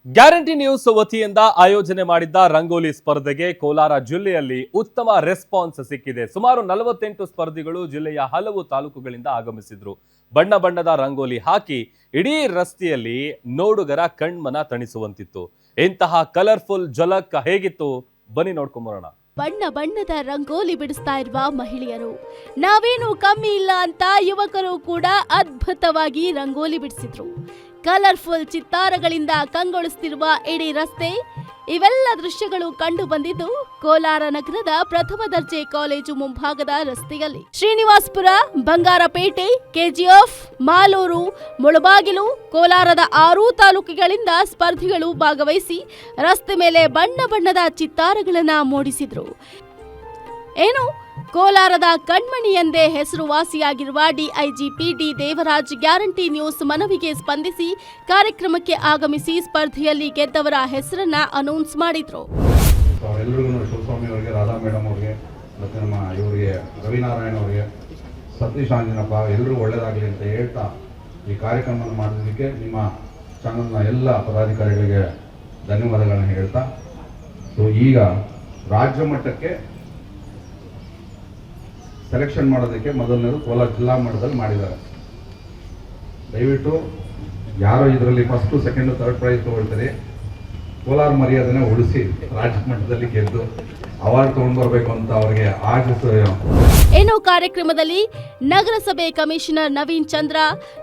Guarantee news ವತಿಯಿಂದ ಆಯೋಜನೆ ಮಾಡಿದ್ದ ರಂಗೋಲಿ ಸ್ಪರ್ಧೆಗೆ ಕೋಲಾರ ಜಿಲ್ಲೆಯಲ್ಲಿ ಉತ್ತಮ ರೆಸ್ಪಾನ್ಸ್ ಸಿಕ್ಕಿದೆ. ಸುಮಾರು 48 ಸ್ಪರ್ಧಿಗಳು ಜಿಲ್ಲೆಯ ಹಲವು ತಾಲೂಕುಗಳಿಂದ ಆಗಮಿಸಿದ್ರು. ಬಣ್ಣ ಬಣ್ಣದ ರಂಗೋಲಿ ಹಾಕಿ ಇಡೀ ರಸ್ತೆಯಲ್ಲಿ ನೋಡುಗರ ಕಣ್ಮನ ತಣಿಸುವಂತಿತ್ತು. ಇಂತಹ ಕಲರ್ಫುಲ್ ಝಲಕ್ ಹೇಗಿತ್ತು ಬನ್ನಿ ನೋಡ್ಕೊಂಬರೋಣ. ಬಣ್ಣ ಬಣ್ಣದ ರಂಗೋಲಿ ಬಿಡಿಸ್ತಾ ಇರುವ ಮಹಿಳೆಯರು, ನಾವೇನು ಕಮ್ಮಿ ಇಲ್ಲ ಅಂತ ಯುವಕರು ಕೂಡ ಅದ್ಭುತವಾಗಿ ರಂಗೋಲಿ ಬಿಡಿಸಿದ್ರು. ಕಲರ್ಫುಲ್ ಚಿತ್ತಾರಗಳಿಂದ ಕಂಗೊಳಿಸುತ್ತಿರುವ ಇಡೀ ರಸ್ತೆ, ಇವೆಲ್ಲ ದೃಶ್ಯಗಳು ಕಂಡು ಬಂದಿದ್ದು ಕೋಲಾರ ನಗರದ ಪ್ರಥಮ ದರ್ಜೆ ಕಾಲೇಜು ಮುಂಭಾಗದ ರಸ್ತೆಯಲ್ಲಿ. ಶ್ರೀನಿವಾಸಪುರ, ಬಂಗಾರಪೇಟೆ, ಕೆಜಿಎಫ್, ಮಾಲೂರು, ಮುಳಬಾಗಿಲು, ಕೋಲಾರದ 6 ತಾಲೂಕುಗಳಿಂದ ಸ್ಪರ್ಧಿಗಳು ಭಾಗವಹಿಸಿ ರಸ್ತೆ ಮೇಲೆ ಬಣ್ಣ ಬಣ್ಣದ ಚಿತ್ತಾರಗಳನ್ನ ಮೂಡಿಸಿದ್ರು. ಏನು ಕೋಲಾರದ ಕಣ್ಮಣಿ ಎಂದೇ ಹೆಸರುವಾಸಿಯಾಗಿರುವ ಡಿಐಜಿಪಿ ಡಿ ದೇವರಾಜ್ ಗ್ಯಾರಂಟಿ ನ್ಯೂಸ್ ಮನವಿಗೆ ಸ್ಪಂದಿಸಿ ಕಾರ್ಯಕ್ರಮಕ್ಕೆ ಆಗಮಿಸಿ ಸ್ಪರ್ಧೆಯಲ್ಲಿ ಗೆದ್ದವರ ಹೆಸರನ್ನ ಅನೌನ್ಸ್ ಮಾಡಿದ್ರು. ಎಲ್ಲರಿಗೂ ಶಿವಸ್ವಾಮಿ ಅವರಿಗೆ, ರಾಧಾ ಮೇಡಮ್ ಅವರಿಗೆ, ಮತ್ತೆ ನಮ್ಮ ಇವರಿಗೆ ರವಿನಾರಾಯಣ ಅವರಿಗೆ, ಸತೀಶ್ ಆಂಜನಪ್ಪ ಎಲ್ಲರೂ ಒಳ್ಳೇದಾಗಲಿ ಅಂತ ಹೇಳ್ತಾ ಈ ಕಾರ್ಯಕ್ರಮವನ್ನು ಮಾಡೋದಕ್ಕೆ ನಿಮ್ಮ ಚಾನಲ್ನ ಎಲ್ಲ ಪದಾಧಿಕಾರಿಗಳಿಗೆ ಧನ್ಯವಾದಗಳನ್ನು ಹೇಳ್ತಾ, ಸೊ ಈಗ ರಾಜ್ಯ ಮಟ್ಟಕ್ಕೆ ಸೆಲೆಕ್ಷನ್ ಮಾಡೋದಕ್ಕೆ ಮೊದಲನೇದು ಕೋಲಾರ ಜಿಲ್ಲಾ ಮಟ್ಟದಲ್ಲಿ ಮಾಡಿದ್ದಾರೆ. ದಯವಿಟ್ಟು ಯಾರು ಇದರಲ್ಲಿ ಫಸ್ಟು, ಸೆಕೆಂಡು, ಥರ್ಡ್ ಪ್ರೈಸ್ ತಗೊಳ್ತಾರೆ, ಕೋಲಾರ ಮರ್ಯಾದನೆ ಉಳಿಸಿ ರಾಜ್ಯ ಮಟ್ಟದಲ್ಲಿ ಗೆದ್ದು ಅವಾರ್ಡ್ ತಗೊಂಡು ಬರಬೇಕು ಅಂತ ಅವರಿಗೆ ಆಶಿಸುವ. ಏನೋ ಕಾರ್ಯಕ್ರಮದಲ್ಲಿ ನಗರಸಭೆ ಕಮಿಷನರ್ ನವೀನ್ ಚಂದ್ರ,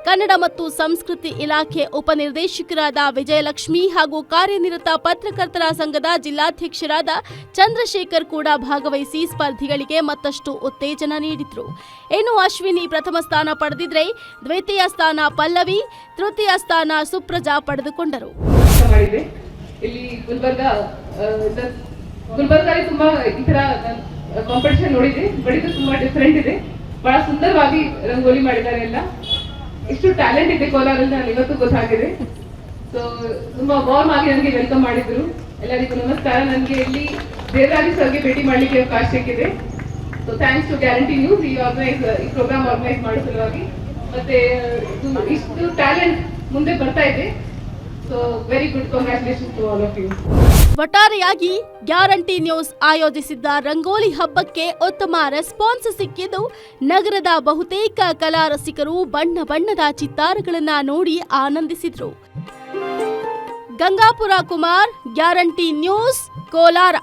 ಕನ್ನಡ ಮತ್ತು ಸಂಸ್ಕೃತಿ ಇಲಾಖೆ ಉಪನಿರ್ದೇಶಕರಾದ ವಿಜಯಲಕ್ಷ್ಮಿ ಹಾಗೂ ಕಾರ್ಯನಿರತ ಪತ್ರಕರ್ತರ ಸಂಘದ ಜಿಲ್ಲಾಧ್ಯಕ್ಷರಾದ ಚಂದ್ರಶೇಖರ್ ಕೂಡ ಭಾಗವಹಿಸಿ ಸ್ಪರ್ಧಿಗಳಿಗೆ ಮತ್ತಷ್ಟು ಉತ್ತೇಜನ ನೀಡಿದ್ರು. ಏನು ಅಶ್ವಿನಿ ಪ್ರಥಮ ಸ್ಥಾನ ಪಡೆದಿದ್ರೆ, ದ್ವಿತೀಯ ಸ್ಥಾನ ಪಲ್ಲವಿ, ತೃತೀಯ ಸ್ಥಾನ ಸುಪ್ರಜಾ ಪಡೆದುಕೊಂಡರು. ಇಲ್ಲಿ ಗುಲ್ಬರ್ಗಲ್ಲಿ ತುಂಬಾ ಈ ತರ ಕಾಂಪಿಟೇಷನ್ ನೋಡಿದೆ, ಬಟ್ ಇದು ತುಂಬಾ ಡಿಫ್ರೆಂಟ್ ಇದೆ. ಬಹಳ ಸುಂದರವಾಗಿ ರಂಗೋಲಿ ಮಾಡಿದ್ದಾರೆ. ಎಲ್ಲ ಎಷ್ಟು ಟ್ಯಾಲೆಂಟ್ ಇದೆ ಕೋಲಾರಲ್ಲಿ ನಾನು ಇವತ್ತು ಗೊತ್ತಾಗಿದೆ. ಸೊ ತುಂಬಾ ವಾರ್ಮ್ ಆಗಿ ನನಗೆ ವೆಲ್ಕಮ್ ಮಾಡಿದ್ರು. ಎಲ್ಲರಿಗೂ ನಮಸ್ಕಾರ. ನನಗೆ ಇಲ್ಲಿ ದೇವರಾಜ್ ಸರ್ಗೆ ಭೇಟಿ ಮಾಡ್ಲಿಕ್ಕೆ ಅವಕಾಶ ಸಿಕ್ಕಿದೆ. So thanks to guarantee news ಈ ಪ್ರೋಗ್ರಾಮ್ ಆರ್ಗನೈಸ್ ಮಾಡೋ ಸಲುವಾಗಿ. ಮತ್ತೆ ಇಷ್ಟು ಟ್ಯಾಲೆಂಟ್ ಮುಂದೆ ಬರ್ತಾ ಇದೆ. So very good, congratulations to all of you. ಒಟ್ಟಾರೆಯಾಗಿ ಗ್ಯಾರಂಟಿ ನ್ಯೂಸ್ ಆಯೋಜಿಸಿದ್ದ ರಂಗೋಲಿ ಹಬ್ಬಕ್ಕೆ ಉತ್ತಮ ರೆಸ್ಪಾನ್ಸ್ ಸಿಕ್ಕಿದ್ದು ನಗರದ ಬಹುತೇಕ ಕಲಾ ರಸಿಕರು ಬಣ್ಣ ಬಣ್ಣದ ಚಿತ್ತಾರಗಳನ್ನ ನೋಡಿ ಆನಂದಿಸಿದ್ರು. Gangapura Kumar, guarantee news, Kolar.